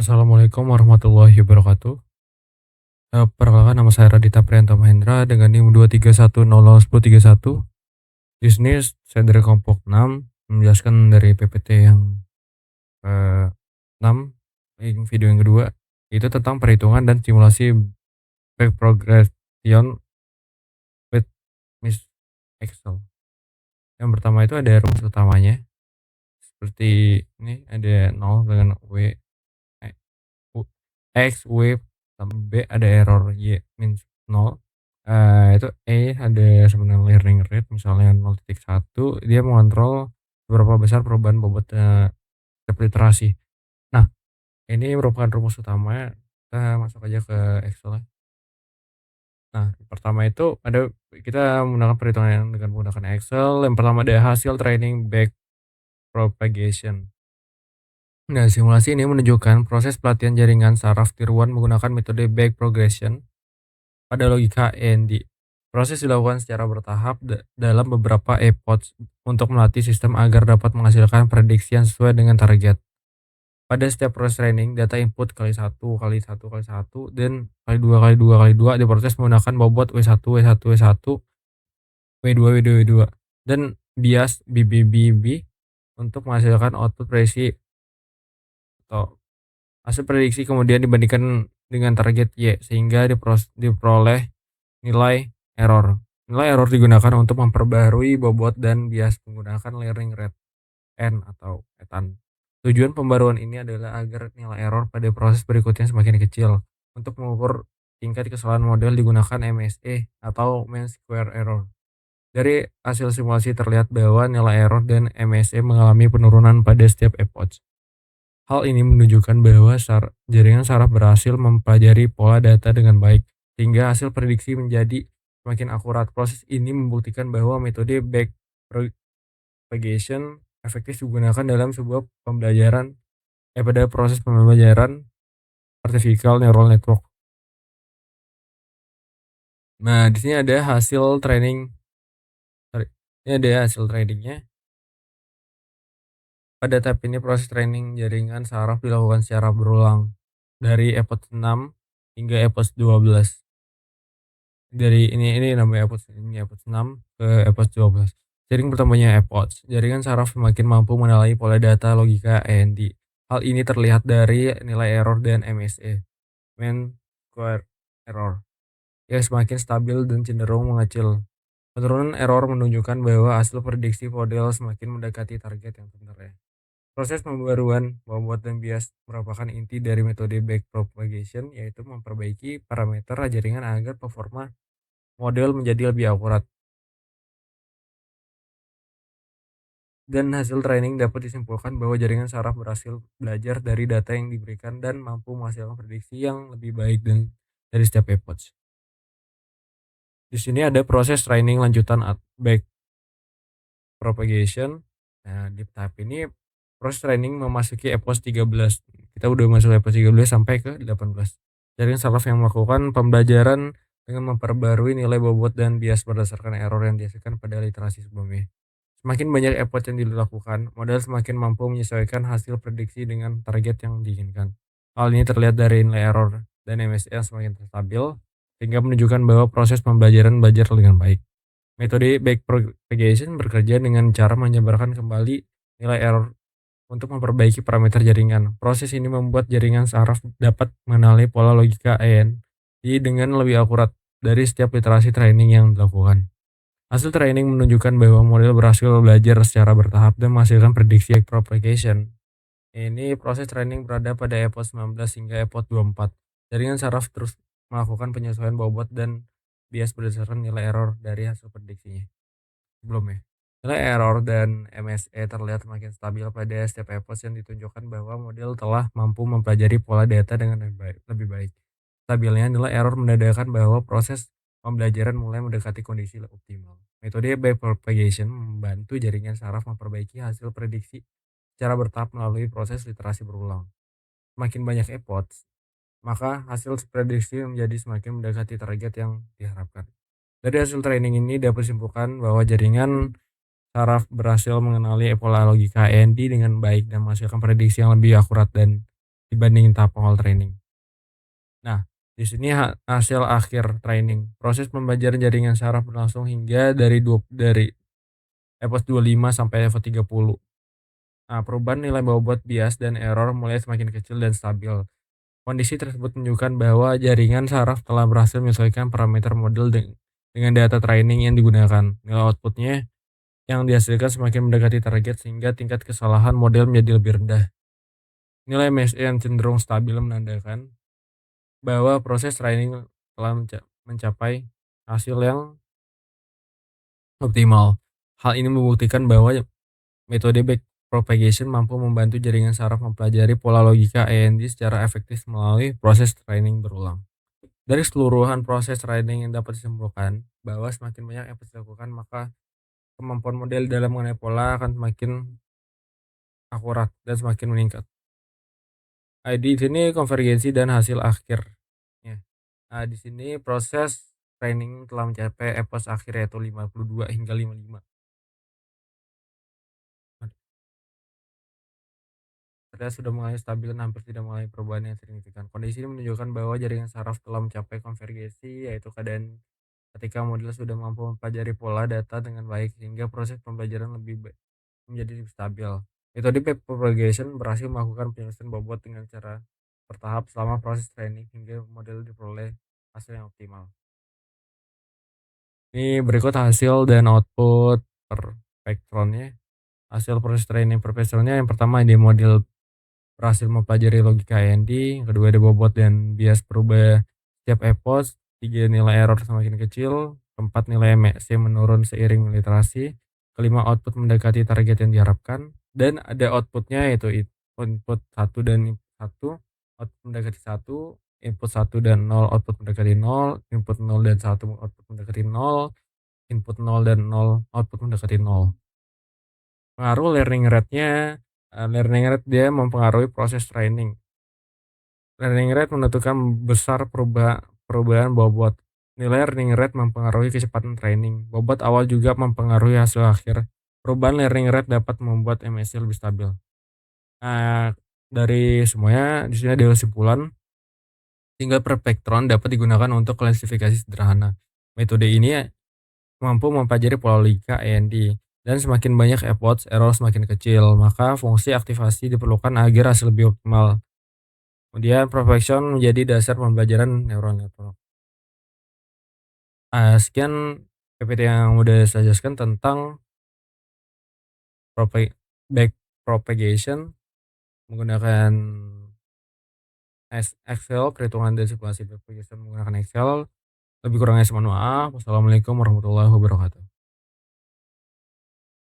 Assalamualaikum warahmatullahi wabarakatuh. Perkenalkan nama saya Radita Priyanto Mahendra dengan NIM 231001031. Di sini saya dari kelompok 6 menjelaskan dari PPT yang 6, video yang kedua itu tentang perhitungan dan simulasi back progression with Miss Excel. Yang pertama itu ada rumus utamanya seperti ini, ada 0 dengan eh, U, X, W, sampai B ada error Y min 0. Itu E ada sebenarnya learning rate misalnya 0,1, dia mengontrol seberapa besar perubahan bobot setiap literasi. Nah, ini merupakan rumus utama, kita masuk aja ke Excel ya. Nah, pertama itu kita menggunakan perhitungan dengan menggunakan Excel. Yang pertama ada hasil training back propagation. Nah, simulasi ini menunjukkan proses pelatihan jaringan saraf tiruan menggunakan metode back progression pada logika AND. Proses dilakukan secara bertahap dalam beberapa epoch untuk melatih sistem agar dapat menghasilkan prediksi yang sesuai dengan target. Pada setiap proses training, data input kali 1 kali 1 kali 1 dan kali 2 kali 2 kali 2 diproses menggunakan bobot W1, W1, W1, W2, W2, W2 dan bias BBBB untuk menghasilkan output prediksi atau hasil prediksi kemudian dibandingkan dengan target Y sehingga diperoleh nilai error. Nilai error digunakan untuk memperbarui bobot dan bias menggunakan learning rate N atau etan. Tujuan pembaruan ini adalah agar nilai error pada proses berikutnya semakin kecil. Untuk mengukur tingkat kesalahan model digunakan MSE atau mean square error. Dari hasil simulasi terlihat bahwa nilai error dan MSE mengalami penurunan pada setiap epoch. Hal ini menunjukkan bahwa jaringan saraf berhasil mempelajari pola data dengan baik, sehingga hasil prediksi menjadi semakin akurat. Proses ini membuktikan bahwa metode back propagation efektif digunakan dalam sebuah pembelajaran pada proses pembelajaran artificial neural network. Nah, di sini ada hasil training. Ini ada hasil trainingnya. Pada tahap ini proses training jaringan saraf dilakukan secara berulang dari epoch 6 hingga epoch 12. Dari ini namanya epoch 6 ke epoch 12. Sering bertambahnya epoch, jaringan saraf semakin mampu mengenali pola data logika AND. Hal ini terlihat dari nilai error dan MSE, mean square error, yang semakin stabil dan cenderung mengecil. Penurunan error menunjukkan bahwa hasil prediksi model semakin mendekati target yang sebenarnya. Proses pembaruan bobot dan bias merupakan inti dari metode back propagation, yaitu memperbaiki parameter jaringan agar performa model menjadi lebih akurat. Dan hasil training dapat disimpulkan bahwa jaringan saraf berhasil belajar dari data yang diberikan dan mampu menghasilkan prediksi yang lebih baik dari setiap epoch. Di sini ada proses training lanjutan back propagation. Nah, di tahap ini proses training memasuki epoch 13. Kita udah masuk epoch 13 sampai ke 18. Jaringan saraf yang melakukan pembelajaran dengan memperbarui nilai bobot dan bias berdasarkan error yang dihasilkan pada literasi sebelumnya. Semakin banyak epoch yang dilakukan, model semakin mampu menyesuaikan hasil prediksi dengan target yang diinginkan. Hal ini terlihat dari nilai error dan MSE yang semakin stabil, sehingga menunjukkan bahwa proses pembelajaran belajar dengan baik. Metode back propagation bekerja dengan cara menyebarkan kembali nilai error untuk memperbaiki parameter jaringan. Proses ini membuat jaringan saraf dapat mengenali pola logika AND dengan lebih akurat dari setiap literasi training yang dilakukan. Hasil training menunjukkan bahwa model berhasil belajar secara bertahap dan menghasilkan prediksi back propagation. Ini proses training berada pada epoch 19 hingga epoch 24. Jaringan saraf terus melakukan penyesuaian bobot dan bias berdasarkan nilai error dari hasil prediksinya sebelumnya. Nilai error dan MSE terlihat semakin stabil pada setiap epoch yang ditunjukkan bahwa model telah mampu mempelajari pola data dengan lebih baik. Stabilnya nilai error menandakan bahwa proses pembelajaran mulai mendekati kondisi optimal. Metode backpropagation membantu jaringan saraf memperbaiki hasil prediksi secara bertahap melalui proses literasi berulang. Semakin banyak epoch, maka hasil prediksi menjadi semakin mendekati target yang diharapkan. Dari hasil training ini dapat disimpulkan bahwa jaringan saraf berhasil mengenali pola logika AND dengan baik dan menghasilkan prediksi yang lebih akurat dibanding tahap awal training. Nah, di sini hasil akhir training. Proses pembelajaran jaringan saraf berlangsung hingga dari EPOS 25 sampai EPOS 30. Nah, perubahan nilai bobot, bias, dan error mulai semakin kecil dan stabil. Kondisi tersebut menunjukkan bahwa jaringan saraf telah berhasil menyesuaikan parameter model dengan data training yang digunakan. Nilai outputnya yang dihasilkan semakin mendekati target sehingga tingkat kesalahan model menjadi lebih rendah. Nilai MSE yang cenderung stabil menandakan bahwa proses training telah mencapai hasil yang optimal. Hal ini membuktikan bahwa metode backpropagation mampu membantu jaringan saraf mempelajari pola logika AND secara efektif melalui proses training berulang. Dari keseluruhan proses training yang dapat disimpulkan bahwa semakin banyak yang dilakukan, maka kemampuan model dalam mengenai pola akan semakin akurat dan semakin meningkat. Di sini konvergensi dan hasil akhirnya. Di sini proses training telah mencapai EPOS akhir yaitu 52 hingga 55. Terlihat sudah mulai stabil dan hampir tidak mengalami perubahan yang signifikan. Kondisi ini menunjukkan bahwa jaringan saraf telah mencapai konvergensi, yaitu keadaan ketika model sudah mampu mempelajari pola data dengan baik sehingga proses pembelajaran menjadi lebih stabil. Metode backpropagation berhasil melakukan penyelesaian bobot dengan cara bertahap selama proses training hingga model diperoleh hasil yang optimal. Ini berikut hasil dan output per spektronnya. Hasil proses training per spektronnya yang pertama di model berhasil mempelajari logika AND, yang kedua ada bobot dan bias berubah setiap EPOS, tiga nilai error semakin kecil, keempat nilai MSE menurun seiring literasi, kelima output mendekati target yang diharapkan, dan ada outputnya yaitu input 1 dan input 1, output mendekati 1, input 1 dan 0, output mendekati 0, input 0 dan 1, output mendekati 0, input 0 dan 0, output mendekati 0. Pengaruh learning rate dia mempengaruhi proses training. Learning rate menentukan besar perubahan bobot. Nilai learning rate mempengaruhi kecepatan training. Bobot awal juga mempengaruhi hasil akhir. Perubahan learning rate dapat membuat MSE lebih stabil. Nah, dari semuanya di sini ada kesimpulan. Tinggal per spektron dapat digunakan untuk klasifikasi sederhana. Metode ini mampu mempelajari pola logika AND, dan semakin banyak efforts, error semakin kecil, maka fungsi aktivasi diperlukan agar hasil lebih optimal. Kemudian perfection menjadi dasar pembelajaran neural network. Sekian PPT yang udah saya jelaskan tentang backpropagation menggunakan Excel, perhitungan dan simulasi backpropagation menggunakan Excel. Lebih kurangnya saya mohon maaf. Wassalamualaikum warahmatullahi wabarakatuh.